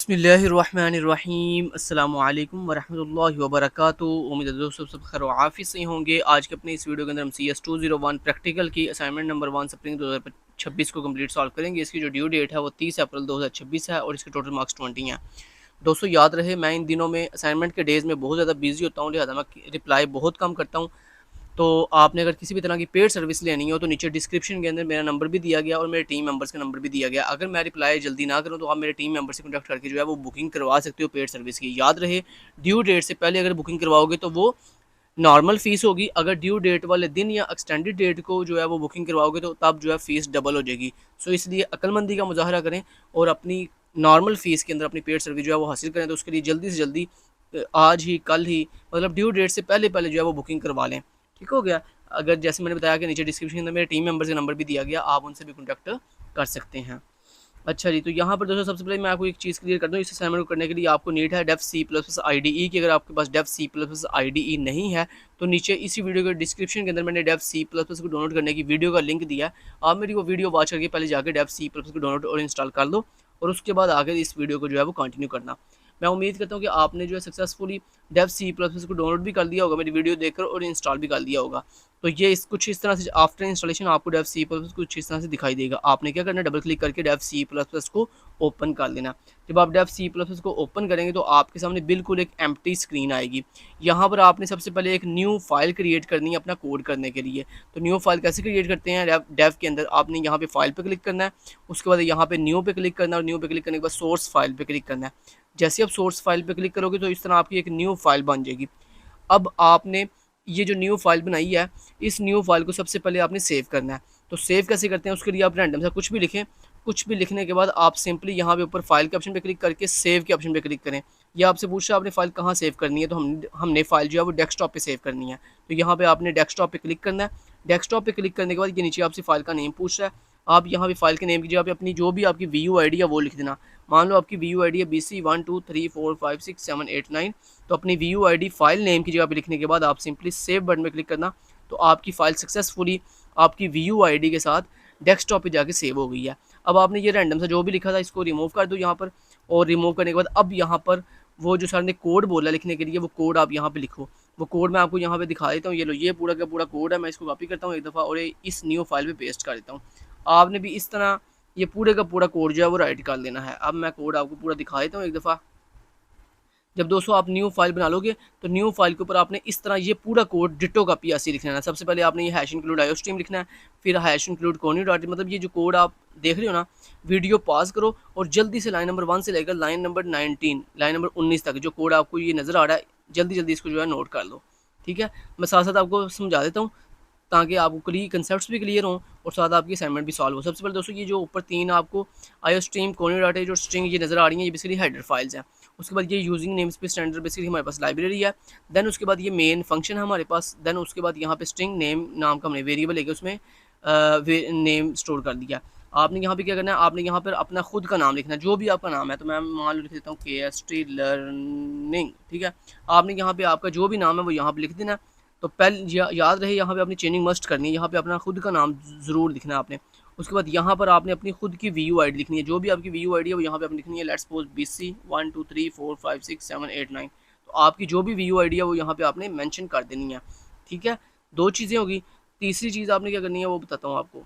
बिस्मिल्लाहिर्रहमानिर्रहीम अस्सलामुअलैकुम वरहमतुल्लाहि वबरकातुहू। उम्मीद है दोस्तों सब खैर व आफियत से होंगे। आज के अपने इस वीडियो के अंदर हम CS 201 प्रैक्टिकल की असाइनमेंट नंबर 1 स्प्रिंग 2026 को कंप्लीट सॉल्व करेंगे। इसकी जो ड्यू डेट है वो 30 अप्रैल 2026 है और इसके टोटल मार्क्स 20 हैं। दोस्तों याद रहे, मैं इन दिनों में असाइनमेंट के डेज़ में बहुत ज़्यादा बिजी होता हूँ, लिहाजा मैं रिप्लाई बहुत कम करता हूँ। तो आपने अगर किसी भी तरह की पेड सर्विस लेनी हो तो नीचे डिस्क्रिप्शन के अंदर मेरा नंबर भी दिया गया और मेरे टीम मेंबर्स का नंबर भी दिया गया। अगर मैं रिप्लाई जल्दी ना करूं तो आप मेरे टीम मेंबर से कॉन्टैक्ट करके जो है वो बुकिंग करवा सकते हो पेड सर्विस की। याद रहे, ड्यू डेट से पहले अगर बुकिंग करवाओगे तो वो नॉर्मल फ़ीस होगी। अगर ड्यू डेट वाले दिन या एक्सटेंडेड डेट को जो है वो बुकिंग करवाओगे तो तब जो है फ़ीस डबल हो जाएगी। सो इसलिए अक्लमंदी का मुजाहरा करें और अपनी नॉर्मल फ़ीस के अंदर अपनी पेड सर्विस जो है वो हासिल करें। तो उसके लिए जल्दी से जल्दी आज ही, कल ही, मतलब ड्यू डेट से पहले पहले जो है वो बुकिंग करवा लें। ठीक हो गया। अगर जैसे मैंने बताया कि नीचे डिस्क्रिप्शन के अंदर मेरे टीम मेंबर्स का नंबर भी दिया गया, आप उनसे भी कॉन्टैक्ट कर सकते हैं। अच्छा जी, तो यहाँ पर दोस्तों सबसे पहले मैं आपको एक चीज़ क्लियर कर दूँ, इस असाइनमेंट को करने के लिए आपको नीड है Dev C plus plus IDE की। अगर आपके पास Dev C plus plus IDE नहीं है तो नीचे इसी वीडियो के डिस्क्रिप्शन के अंदर मैंने डेफ सी प्लस प्लस को डाउनलोड करने की वीडियो का लिंक दिया है। आप मेरी वो वीडियो वॉच करके पहले जाकर डेफ सी प्लस प्लस को डाउनलोड और इंस्टॉल कर लो और उसके बाद आगे इस वीडियो को जो है वो कंटिन्यू करना। मैं उम्मीद करता हूँ कि आपने जो है successfully Dev C plus plus को डाउनलोड भी कर लिया होगा मेरी वीडियो देखकर और इंस्टॉल भी कर लिया होगा। तो ये कुछ इस तरह से आफ्टर इंस्टॉलेशन आपको डेफ सी प्लस प्लस कुछ इस तरह से दिखाई देगा। आपने क्या करना है, डबल क्लिक करके डेफ सी प्लस प्लस को ओपन कर लेना। जब आप डेफ सी प्लस प्लस को ओपन करेंगे तो आपके सामने बिल्कुल एक एम्प्टी स्क्रीन आएगी। यहाँ पर आपने सबसे पहले एक न्यू फाइल क्रिएट करनी है अपना कोड करने के लिए। तो न्यू फाइल कैसे क्रिएट करते हैं, डेफ के अंदर आपने यहाँ पे फाइल पे क्लिक करना है, उसके बाद यहाँ पे न्यू पे क्लिक करना है और न्यू पे क्लिक करने के बाद सोर्स फाइल पे क्लिक करना है। जैसे आप सोर्स फाइल पे क्लिक करोगे तो इस तरह आपकी एक न्यू फाइल बन जाएगी। अब आपने ये जो न्यू फाइल बनाई है, इस न्यू फाइल को सबसे पहले आपने सेव करना है। तो सेव कैसे करते हैं, उसके लिए आप रैंडम सा कुछ भी लिखें। कुछ भी लिखने के बाद आप सिंपली यहाँ पे ऊपर फाइल के ऑप्शन पे क्लिक करके सेव के ऑप्शन पे क्लिक करें। ये आपसे पूछ रहा है आपने फाइल कहाँ सेव करनी है, तो हमने फाइल जो है वो डेस्कटॉप पे सेव करनी है। तो यहाँ पे आपने डेस्कटॉप पे क्लिक करना है। डेस्कटॉप पे क्लिक करने के बाद ये नीचे आपसे फाइल का नेम पूछ रहा है। आप यहाँ पे फाइल के नेम की जगह पे अपनी जो भी आपकी VU ID है वो लिख देना। मान लो आपकी VU ID है BC12345678 9, तो अपनी VU ID फाइल नेम की जगह पे लिखने के बाद आप सिंपली सेव बटन पे क्लिक करना। तो आपकी फ़ाइल सक्सेसफुली आपकी VU ID के साथ डेस्कटॉप पे जाके सेव हो गई है। अब आपने ये रैंडम सा जो भी लिखा था इसको रिमूव कर दो यहाँ पर, और रिमूव करने के बाद अब यहाँ पर वो जो सर ने कोड बोला लिखने के लिए, वो कोड आप यहाँ पे लिखो। वो कोड मैं आपको यहाँ पे दिखा देता हूँ। ये लो, ये पूरा का पूरा कोड है। मैं इसको कॉपी करता हूँ एक दफ़ा और इस न्यू फाइल पे पेस्ट कर देता हूँ। आपने भी इस तरह ये पूरे का पूरा कोड जो है वो राइट कर लेना है। अब मैं कोड आपको पूरा दिखा देता हूँ एक दफ़ा। जब दोस्तों आप न्यू फाइल बना लोगे तो न्यू फाइल के ऊपर आपने इस तरह ये पूरा कोड डिटो कॉपी ऐसे लिखना है। सबसे पहले आपने ये हैश इंक्लूड आईओस्ट्रीम लिखना है, फिर हैश इंक्लूड कोनी डॉट, मतलब ये जो कोड आप देख रहे हो ना, वीडियो पॉज करो और जल्दी से लाइन नंबर 1 से लेकर लाइन नंबर 19 तक जो कोड आपको ये नज़र आ रहा है, जल्दी जल्दी इसको जो है नोट कर लो। ठीक है, मैं साथ साथ आपको समझा देता हूँ ताकि आपको कंसेप्ट्स भी क्लियर हों और साथ आपकी असाइनमेंट भी सॉल्व हो। सबसे पहले दोस्तों ये जो ऊपर 3 आपको आईओस्ट्रीम कोनी डॉट जो स्ट्रिंग ये नज़र आ रही है, ये बेसिकली हेडर फाइल्स हैं। उसके बाद ये using name space standard basically हमारे पास लाइब्रेरी है। देन उसके बाद ये मेन फंक्शन है हमारे पास। देन उसके बाद यहाँ पे स्ट्रिंग नेम नाम का हमने वेरिएबल लेके उसमें नेम स्टोर कर दिया। आपने यहाँ पे क्या करना है, आपने यहाँ पर अपना खुद का नाम लिखना है, जो भी आपका नाम है। तो मैं मान लो लिख देता हूँ KST लर्निंग। ठीक है, आपने यहाँ पे आपका जो भी नाम है वो यहाँ पे लिख देना। तो पहले याद रहे यहाँ पे अपनी चेंजिंग मस्ट करनी है, यहाँ पे अपना खुद का नाम ज़रूर लिखना है आपने। उसके बाद यहाँ पर आपने अपनी खुद की VU ID लिखनी है, जो भी आपकी VU ID है वो यहाँ पे आपने लिखनी है। Let's suppose BC12345678 9। तो आपकी जो भी VU ID है वो यहाँ पे आपने मेंशन कर देनी है। ठीक है, 2 चीज़ें होगी। तीसरी चीज़ आपने क्या करनी है वो बताता हूँ आपको।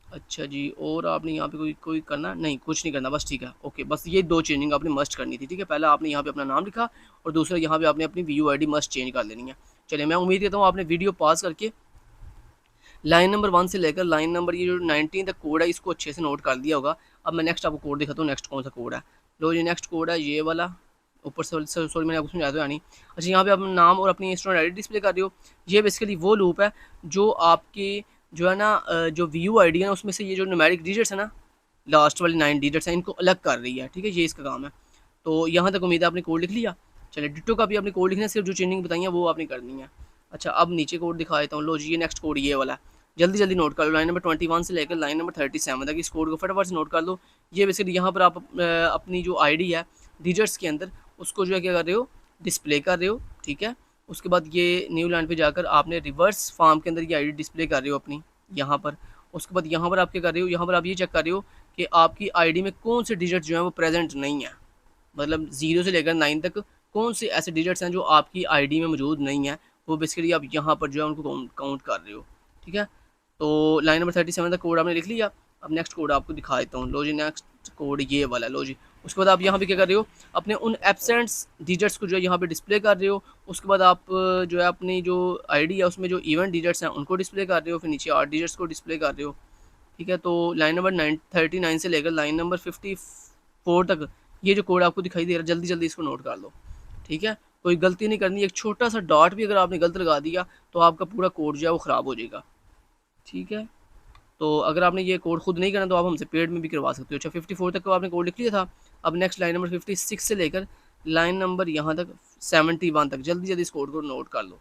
अच्छा जी, और आपने यहाँ पे कोई करना नहीं, कुछ नहीं करना बस। ठीक है, ओके, बस ये 2 चेंजिंग आपने मस्ट करनी थी। ठीक है, पहला आपने यहाँ पे अपना नाम लिखा और दूसरा यहाँ पे आपने अपनी VU ID मस्ट चेंज कर लेनी है। चलिए, मैं उम्मीद करता हूँ आपने वीडियो पॉज करके लाइन नंबर 1 से लेकर लाइन नंबर ये जो 19 तक कोड है इसको अच्छे से नोट कर दिया होगा। अब मैं नेक्स्ट आपको कोड दिखाता हूँ, नेक्स्ट कौन सा कोड है। लो, ये नेक्स्ट कोड है ये वाला ऊपर से। सॉरी मैंने आपको समझा दो यानी। अच्छा, यहाँ पे अपना नाम और अपनी स्टूडेंट ID डिस्प्ले कर रहे हो। ये बेसिकली वो लूप है जो आपके जो है ना जो VU ID है ना, उसमें से ये जो न्यूमेरिक डिजिट्स है ना, लास्ट वाली 9 डिजिट्स हैं, इनको अलग कर रही है। ठीक है, ये इसका काम है। तो यहाँ तक उम्मीद है आपने कोड लिख लिया। चलिए, डिटो का भी आपने कोड लिखना है, सिर्फ जो चेंजिंग बताई है वो आपने करनी है। अच्छा, अब नीचे कोड दिखा देता हूँ। लो जी, ये नेक्स्ट कोड ये वाला है। जल्दी जल्दी नोट कर लो, लाइन नंबर 21 से लेकर लाइन नंबर 37 तक इस कोड को फटाफट से नोट कर लो। ये बेसिकली यहाँ पर आप अपनी जो ID है डिजिट्स के अंदर उसको जो है क्या कर रहे हो, डिस्प्ले कर रहे हो। ठीक है, उसके बाद ये न्यू लाइन पे जाकर आपने रिवर्स फॉर्म के अंदर ये ID डिस्प्ले कर रहे हो अपनी यहाँ पर। उसके बाद यहाँ पर आप क्या कर रहे हो, यहाँ पर आप ये चेक कर रहे हो कि आपकी ID में कौन से डिजिट जो है वो प्रेजेंट नहीं है। मतलब 0 से लेकर 9 तक कौन से ऐसे डिजिट्स हैं जो आपकी आईडी में मौजूद नहीं है, वो बेसिकली आप यहाँ पर जो है उनको काउंट कर रहे हो। ठीक है, तो लाइन नंबर 37 तक कोड आपने लिख लिया। अब नेक्स्ट कोड आपको दिखा देता हूँ। लो जी, नेक्स्ट कोड ये वाला। लो जी, उसके बाद आप यहाँ पे क्या कर रहे हो, अपने उन एब्सेंट्स डिजिट्स को जो है यहाँ पे डिस्प्ले कर रहे हो। उसके बाद आप जो है अपनी जो आईडी है उसमें जो इवेंट डिजिट्स हैं उनको डिस्प्ले कर रहे हो, फिर नीचे 8 डिजिट्स को डिस्प्ले कर रहे हो। ठीक है, तो लाइन नंबर 39 से लेकर लाइन नंबर 54 तक ये जो कोड आपको दिखाई दे रहा है, जल्दी जल्दी इसको नोट कर लो। ठीक है, कोई गलती नहीं करनी, एक छोटा सा डॉट भी अगर आपने गलत लगा दिया तो आपका पूरा कोड जो है वो ख़राब हो जाएगा। ठीक है, तो अगर आपने ये कोड खुद नहीं करना तो आप हमसे पेड में भी करवा सकते हो। अच्छा, 54 तक का आपने कोड लिख लिया था। अब नेक्स्ट लाइन नंबर 56 से लेकर लाइन नंबर यहाँ तक 71 तक जल्दी जल्दी इस कोड को नोट कर लो।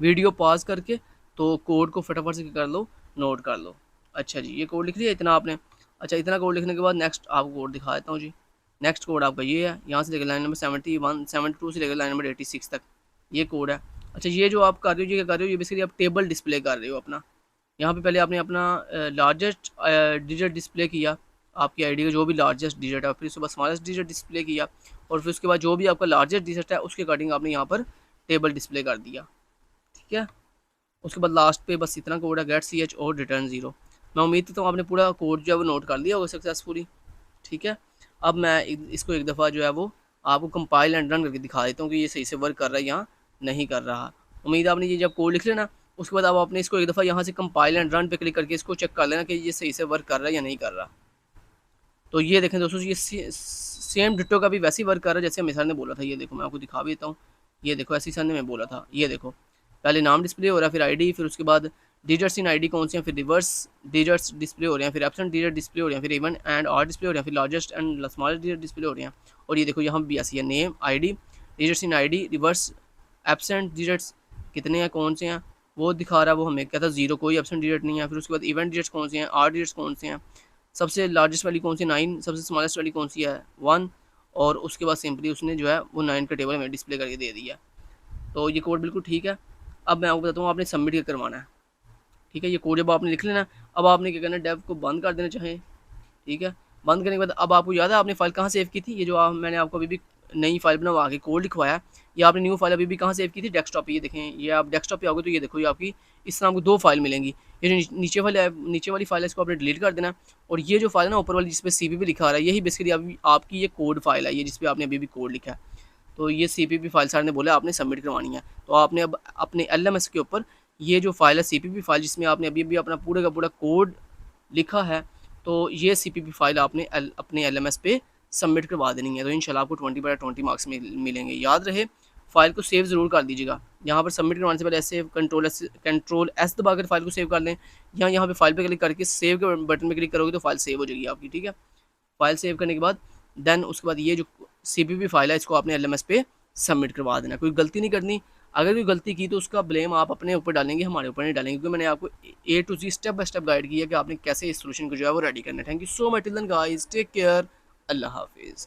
वीडियो पॉज करके तो कोड को फटाफट से कर लो, नोट कर लो। अच्छा जी, ये कोड लिख लिया इतना आपने। अच्छा, इतना कोड लिखने के बाद नेक्स्ट आपको कोड दिखा देता हूँ जी। नेक्स्ट कोड आपका ये है, यहाँ से लेकर लाइन नंबर 71 72 से लेकर लाइन नंबर 86 तक ये कोड है। अच्छा, ये जो आप कर रहे हो, ये क्या कर रहे हो, ये बेसिकली आप टेबल डिस्प्ले कर रहे हो अपना। यहाँ पे पहले आपने अपना लार्जेस्ट डिजिट डिस्प्ले किया, आपकी आईडी का जो भी लार्जेस्ट डिजिट है, फिर उसके बाद स्मॉलेस्ट डिजिट डिस्प्ले किया, और फिर उसके बाद जो भी आपका लार्जेस्ट डिजिट है उसके अकॉर्डिंग आपने यहाँ पर टेबल डिस्प्ले कर दिया। ठीक है, उसके बाद लास्ट पे बस इतना कोड है, गेट CH और रिटर्न 0। मैं उम्मीद करता हूँ आपने पूरा कोड जो है वो नोट कर लिया होगा सक्सेसफुली। ठीक है, अब मैं इसको एक दफ़ा जो है वो आपको कंपाइल एंड रन करके दिखा देता हूँ कि ये सही से वर्क कर रहा है या नहीं कर रहा। उम्मीद है आपने ये जब कोड लिख लेना, उसके बाद आप आपने इसको एक दफ़ा यहाँ से कंपाइल एंड रन पे क्लिक करके इसको चेक कर लेना कि ये सही से वर्क कर रहा है या नहीं कर रहा। तो ये देखें दोस्तों, ये सेम डिटो का भी वैसे ही वर्क कर रहा है जैसे मिसाल ने बोला था। ये देखो, मैं आपको दिखा भी देता हूँ। ये देखो, ऐसी सर ने मैं बोला था। ये देखो, पहले नाम डिस्प्ले हो रहा है, फिर आईडी, फिर उसके बाद डिजिट्स इन आईडी कौन से हैं, फिर रिवर्स डिजिट्स डिस्प्ले हो रहे हैं, फिर एब्सेंट डिजिट डिस्प्ले हो रहे हैं, फिर इवन एंड आर डिस्प्ले हो रहे हैं, फिर largest and smallest digit display हो रहे हैं। और ये देखो, यहाँ भी ऐसी है, name, ID, digits in ID, reverse absent digits कितने हैं, कौन से हैं वो दिखा रहा है। वो हमें कहता है 0, कोई एब्सेंट डिजिट नहीं है। फिर उसके बाद इवेंट डिजिट्स कौन से हैं, आर डिजिट्स कौन से हैं, सबसे लार्जेस्ट वाली कौन सी 9, सबसे स्मॉलेस्ट वाली कौन सी है 1, और उसके बाद सिंपली उसने जो है वो 9 का टेबल हमें डिस्प्ले करके दे दिया। तो ये कोड बिल्कुल ठीक है। अब मैं आपको बताता हूँ आपने सबमिट क्या करवाना है। ठीक है, ये कोड जब आपने लिख लेना, अब आपने क्या करना है, डेव को बंद कर देना चाहें। ठीक है, बंद करने के बाद अब आपको याद है आपने फ़ाइल कहाँ सेव की थी, ये जो मैंने आपको अभी भी नई फाइल बनवा के कोड लिखवाया, ये आपने न्यू फाइल अभी भी कहाँ सेव की थी, डेस्कटॉप पे। ये देखें, ये आप डेस्कटॉप पे आओगे तो ये देखो, ये आपकी इस तरह आपको 2 फाइल मिलेंगी। ये जो नीचे वाली फाइल है इसको आपने डिलीट कर देना, और ये जो फाइल है ना ऊपर वाली जिसपे CPP लिखा आ रहा है, यही बेसिकली आपकी ये कोड फाइल है, ये जिसपे आपने अभी भी कोड लिखा है। तो ये CPP फाइल सर ने बोला आपने सबमिट करवानी है। तो आपने अब अपने LMS के ऊपर ये जो फाइल है CPP फाइल, जिसमें आपने अभी भी अपना पूरे का पूरा कोड लिखा है, तो ये CPP फाइल आपने अपने LMS पे सबमिट करवा देनी है। तो इंशाल्लाह आपको 20/20 मार्क्स मिलेंगे। याद रहे, फाइल को सेव ज़रूर कर दीजिएगा। यहाँ पर सबमिट करवाने से पहले ऐसे कंट्रोल S दबाकर फाइल को सेव कर लें, या यहाँ पे फाइल पे क्लिक करके सेव के बटन पे क्लिक करोगे तो फाइल सेव हो जाएगी आपकी। ठीक है, फाइल सेव करने के बाद देन उसके बाद ये जो CPP फाइल है इसको आपने LMS पे सबमिट करवा देना। कोई गलती नहीं करनी, अगर कोई गलती की तो उसका ब्लेम आप अपने ऊपर डालेंगे, हमारे ऊपर नहीं डालेंगे, क्योंकि मैंने आपको A to Z step by step guide किया कि आपने कैसे इस सोल्यूशन को जो है वो रेडी करना है। Thank you so much, till then guys, take care, अल्लाह हाफिज़।